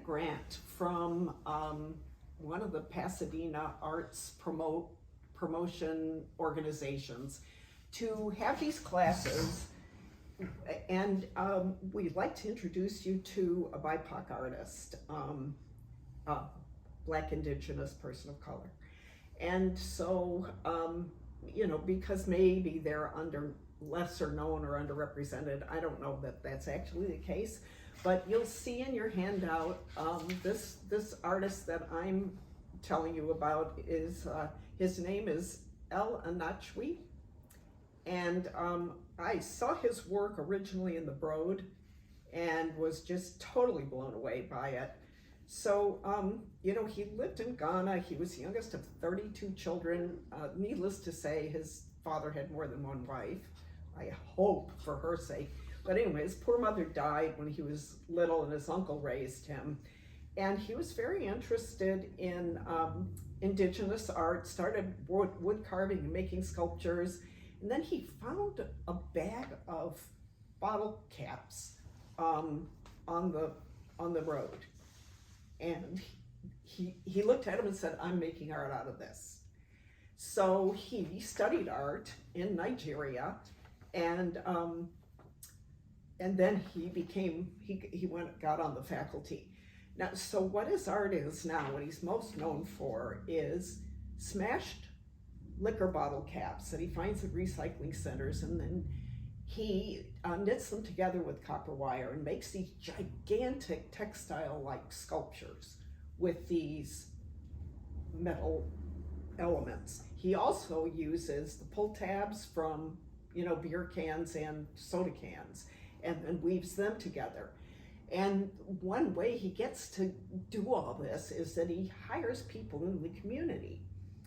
grant from one of the Pasadena arts promotion organizations to have these classes, and we'd like to introduce you to a BIPOC artist, Black, Indigenous, person of color. And so, you know, because maybe they're lesser known or underrepresented, I don't know that that's actually the case, but you'll see in your handout, this artist that I'm telling you about is, his name is El Anachwi, and I saw his work originally in the Broad and was just totally blown away by it. So, you know, he lived in Ghana. He was the youngest of 32 children. Needless to say, his father had more than one wife, I hope for her sake. But anyway, his poor mother died when he was little and his uncle raised him. And he was very interested in indigenous art, started wood carving and making sculptures. And then he found a bag of bottle caps on the road. And he looked at them and said, I'm making art out of this. So he studied art in Nigeria, and then he got on the faculty. Now, so what his art is now, what he's most known for is smashed liquor bottle caps that he finds at recycling centers, and then he knits them together with copper wire and makes these gigantic textile-like sculptures with these metal elements. He also uses the pull tabs from, you know, beer cans and soda cans, and weaves them together. And one way he gets to do all this is that he hires people in the community.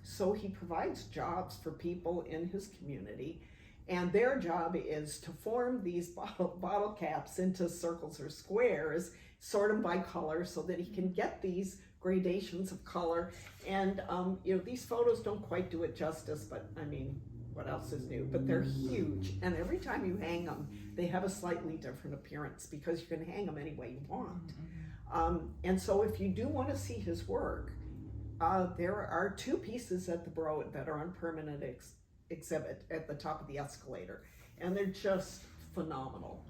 So he provides jobs for people in his community, and their job is to form these bottle caps into circles or squares, sort them by color so that he can get these gradations of color. And you know, these photos don't quite do it justice, but I mean, what else is new? But they're huge, and every time you hang them, they have a slightly different appearance because you can hang them any way you want. And so if you do want to see his work, there are two pieces at the Broad that are on permanent exhibit at the top of the escalator, and they're just phenomenal.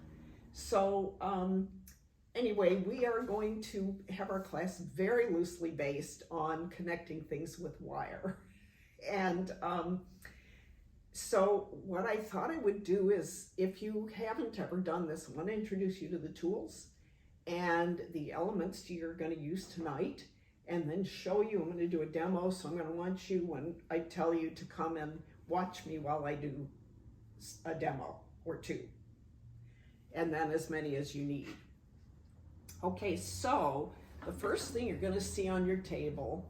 So anyway, we are going to have our class very loosely based on connecting things with wire. And so what I thought I would do is, if you haven't ever done this, I want to introduce you to the tools and the elements you're going to use tonight, and then show you. I'm going to do a demo, so I'm going to want you, when I tell you, to come and watch me while I do a demo or two, and then as many as you need. Okay, so the first thing you're going to see on your table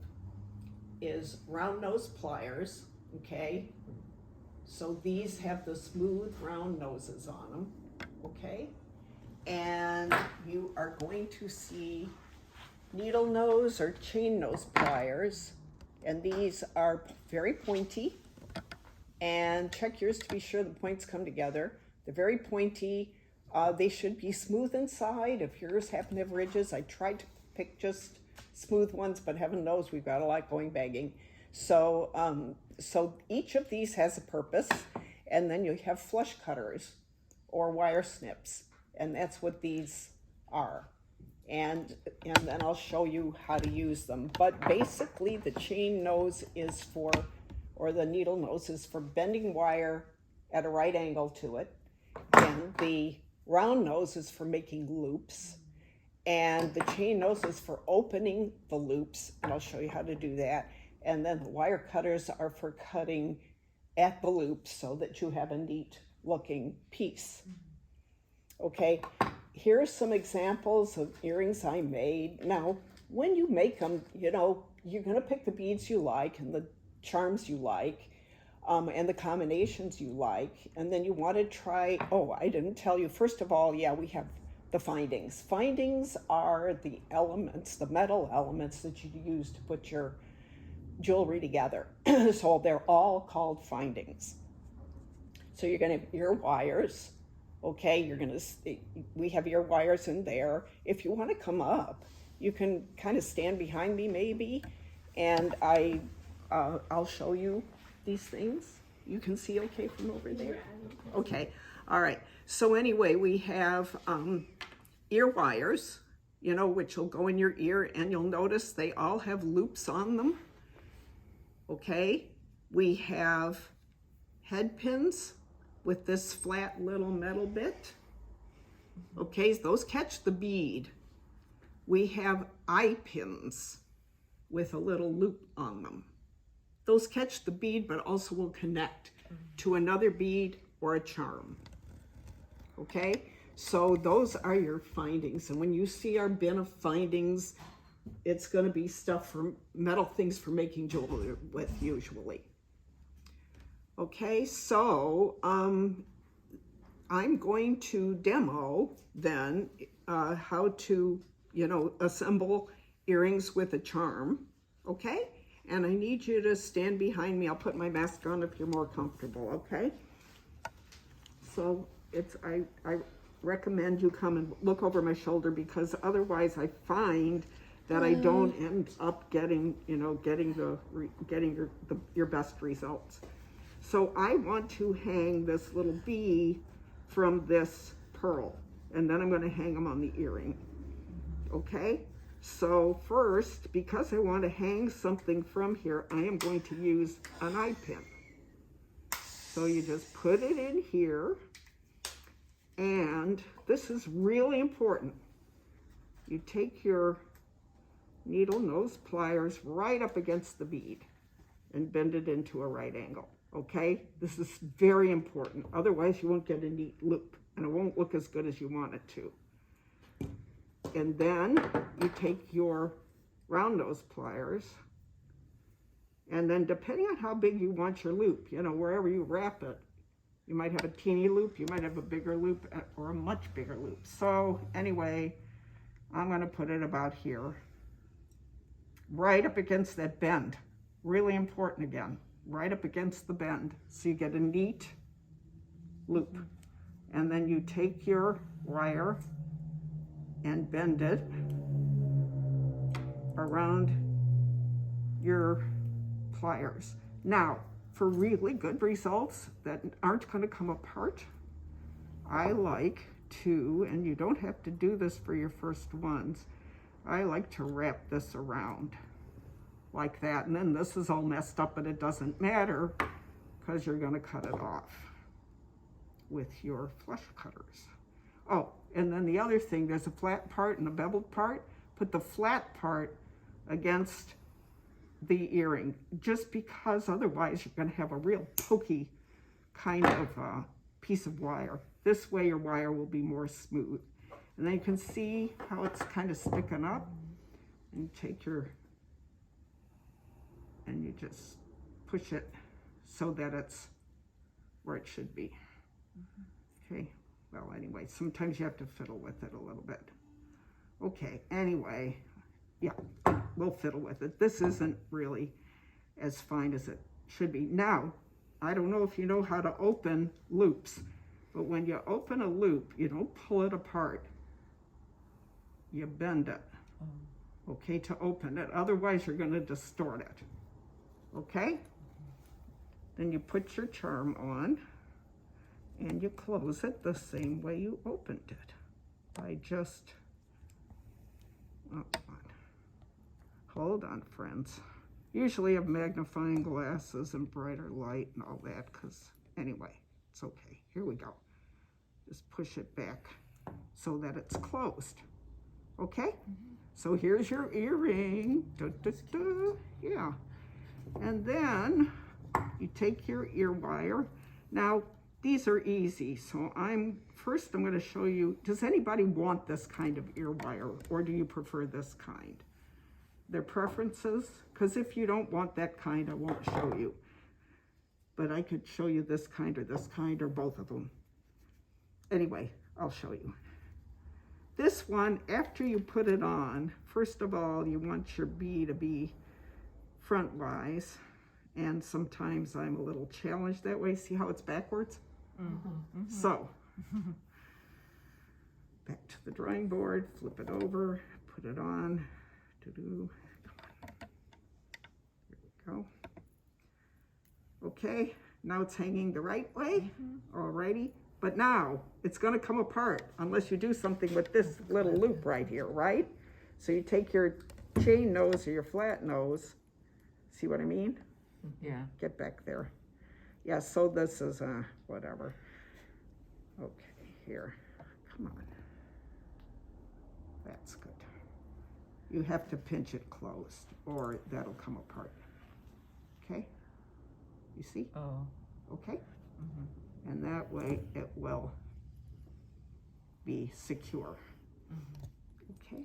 is round nose pliers, okay? So these have the smooth round noses on them, okay? And you are going to see needle nose or chain nose pliers, and these are very pointy, and check yours to be sure the points come together. They're very pointy. They should be smooth inside. If yours happen to have ridges, I tried to pick just smooth ones, but heaven knows we've got a lot going bagging. So, so each of these has a purpose, and then you have flush cutters or wire snips, and that's what these are. And then I'll show you how to use them. But basically the chain nose is for, or the needle nose is for bending wire at a right angle to it. And the round nose is for making loops. And the chain nose is for opening the loops, and I'll show you how to do that. And then the wire cutters are for cutting at the loops so that you have a neat looking piece. Okay. Here are some examples of earrings I made. Now, when you make them, you know, you're going to pick the beads you like and the charms you like, and the combinations you like. And then you want to try, oh, I didn't tell you. First of all, yeah, we have the findings. Findings are the elements, the metal elements that you use to put your jewelry together. So they're all called findings. So you're going to have ear wires. Okay, we have ear wires in there. If you want to come up you can kind of stand behind me maybe, and I'll show you these things. You can see okay from over there? Okay, all right. So anyway, we have ear wires, you know, which will go in your ear, and you'll notice they all have loops on them. Okay, we have head pins with this flat little metal bit. Okay, those catch the bead. We have eye pins with a little loop on them. Those catch the bead, but also will connect to another bead or a charm. Okay, so those are your findings. And when you see our bin of findings, it's going to be stuff for metal things for making jewelry with usually. Okay, so I'm going to demo then how to, you know, assemble earrings with a charm. Okay, and I need you to stand behind me. I'll put my mask on if you're more comfortable. Okay, so I recommend you come and look over my shoulder, because otherwise I find that I don't end up getting, you know, getting your best results. So I want to hang this little bee from this pearl, and then I'm going to hang them on the earring. Okay, so first, because I want to hang something from here, I am going to use an eye pin. So you just put it in here, and this is really important. You take your needle nose pliers right up against the bead and bend it into a right angle. Okay, this is very important. Otherwise you won't get a neat loop, and it won't look as good as you want it to. And then you take your round nose pliers, and then depending on how big you want your loop, you know, wherever you wrap it, you might have a teeny loop, you might have a bigger loop, or a much bigger loop. So anyway, I'm going to put it about here, right up against that bend. Really important again, right up against the bend, so you get a neat loop. And then you take your wire and bend it around your pliers. Now, for really good results that aren't going to come apart, I like to, and you don't have to do this for your first ones, I like to wrap this around like that. And then this is all messed up, but it doesn't matter, because you're going to cut it off with your flush cutters. Oh, and then the other thing, there's a flat part and a beveled part. Put the flat part against the earring, just because otherwise you're going to have a real pokey kind of piece of wire. This way your wire will be more smooth. And then you can see how it's kind of sticking up. And you take and you just push it so that it's where it should be. Okay, well anyway, sometimes you have to fiddle with it a little bit. Okay, anyway, yeah, we'll fiddle with it. This isn't really as fine as it should be. Now, I don't know if you know how to open loops, but when you open a loop, you don't pull it apart. You bend it, okay, to open it. Otherwise, you're going to distort it, okay? Then you put your charm on, and you close it the same way you opened it by just, hold on, friends. Usually have magnifying glasses and brighter light and all that, because anyway, it's okay. Here we go. Just push it back so that it's closed. Okay? So here's your earring. Yeah. And then you take your ear wire. Now, these are easy. So first I'm going to show you, does anybody want this kind of ear wire, or do you prefer this kind? Their preferences? Because if you don't want that kind, I won't show you. But I could show you this kind, or both of them. Anyway, I'll show you. This one, after you put it on, first of all, you want your bee to be front-wise. And sometimes I'm a little challenged that way. See how it's backwards? So, back to the drawing board, flip it over, put it on. Come on. There we go. Okay, now it's hanging the right way. Alrighty, but now it's going to come apart unless you do something with this little loop right here, right? So you take your chain nose or your flat nose. See what I mean? Yeah. Get back there. Yeah, so this is whatever. Okay, here. Come on. That's good. You have to pinch it closed or that'll come apart. Okay? You see? Oh. Okay? And that way it will be secure. Okay?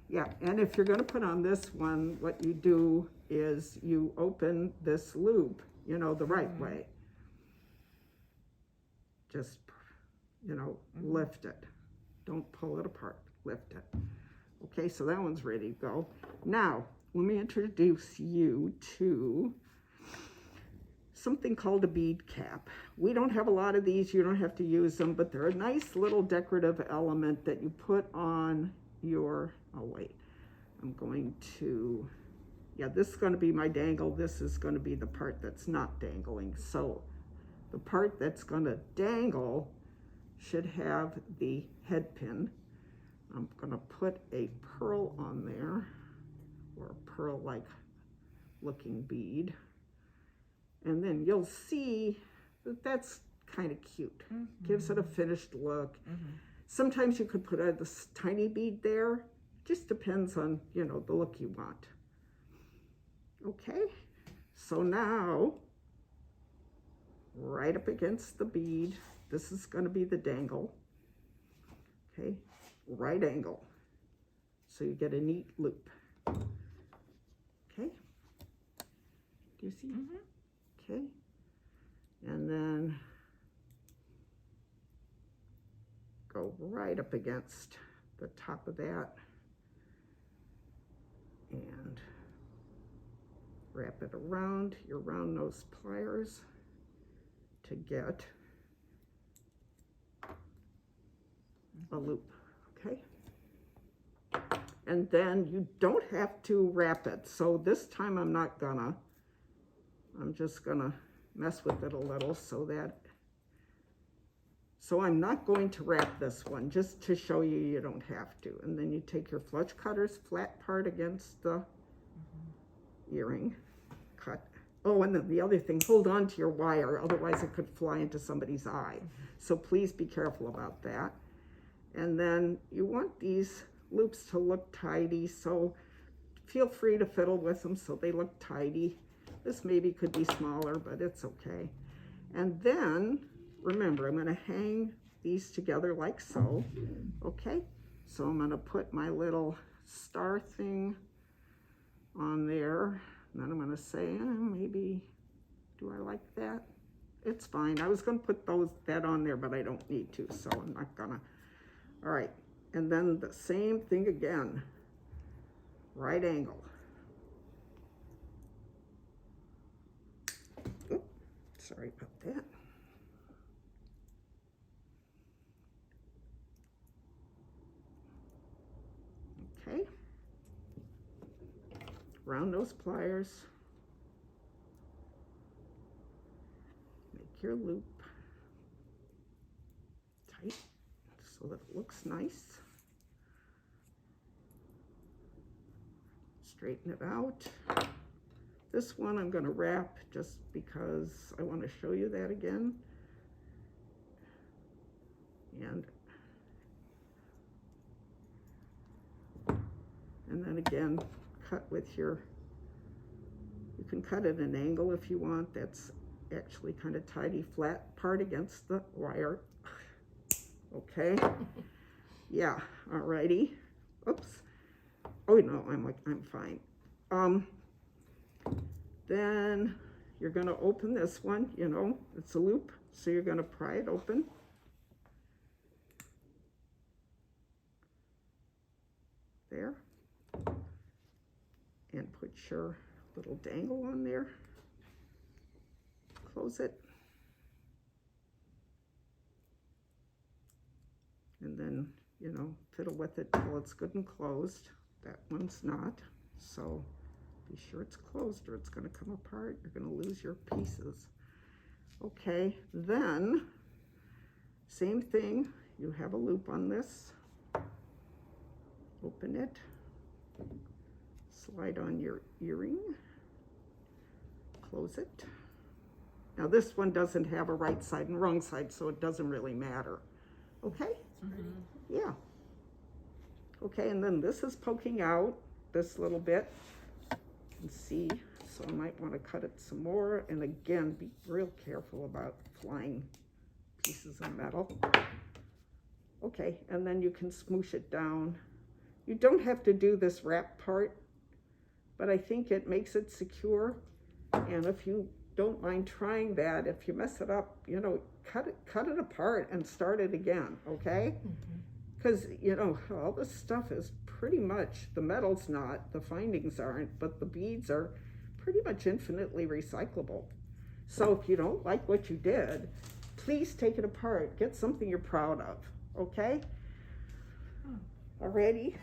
Yeah, and if you're going to put on this one, what you do is you open this loop, you know, the right way. Just, you know, lift it. Don't pull it apart. Lift it. Okay, so that one's ready to go. Now, let me introduce you to something called a bead cap. We don't have a lot of these. You don't have to use them, but they're a nice little decorative element that you put on your, oh wait, I'm going to, yeah, this is going to be my dangle. This is going to be the part that's not dangling. So the part that's going to dangle should have the head pin. I'm going to put a pearl on there, or a pearl-like looking bead. And then you'll see that that's kind of cute. Gives it a finished look. Sometimes you could put this tiny bead there. Just depends on, you know, the look you want. Okay, so now, right up against the bead, this is going to be the dangle. Okay, right angle. So you get a neat loop. Okay, do you see? Okay, and then go right up against the top of that and wrap it around your round nose pliers to get a loop, okay? And then you don't have to wrap it. So this time I'm just gonna mess with it a little so I'm not going to wrap this one, just to show you you don't have to. And then you take your flush cutter's flat part against the earring, cut. Oh, and then the other thing, hold on to your wire, otherwise it could fly into somebody's eye. So please be careful about that. And then you want these loops to look tidy, so feel free to fiddle with them so they look tidy. This maybe could be smaller, but it's okay. And then, remember, I'm gonna hang these together like so, okay? So I'm gonna put my little star thing on there. And then I'm gonna say, maybe, do I like that? It's fine. I was gonna put that on there, but I don't need to, so I'm not gonna. All right, and then the same thing again, right angle. Oops, sorry about that. Okay, round those pliers, make your loop tight so that it looks nice. Straighten it out. This one I'm going to wrap just because I want to show you that again. And then again, cut with you can cut at an angle if you want. That's actually kind of tidy, flat part against the wire. Okay. Yeah, alrighty. Oops. Oh no, I'm fine. Then you're gonna open this one, you know, it's a loop, so you're gonna pry it open. There. And put your little dangle on there. Close it. And then, you know, fiddle with it till it's good and closed. That one's not, so be sure it's closed or it's going to come apart. You're going to lose your pieces. Okay, then same thing. You have a loop on this. Open it. Slide on your earring. Close it. Now this one doesn't have a right side and wrong side, so it doesn't really matter. Okay? Yeah. Okay, and then this is poking out this little bit. You can see, so I might want to cut it some more. And again, be real careful about flying pieces of metal. Okay, and then you can smoosh it down. You don't have to do this wrap part, but I think it makes it secure. And if you don't mind trying that, if you mess it up, you know, cut it apart and start it again, okay? Because, you know, all this stuff is pretty much, the metal's not, the findings aren't, but the beads are pretty much infinitely recyclable. So if you don't like what you did, please take it apart. Get something you're proud of, okay? Alrighty?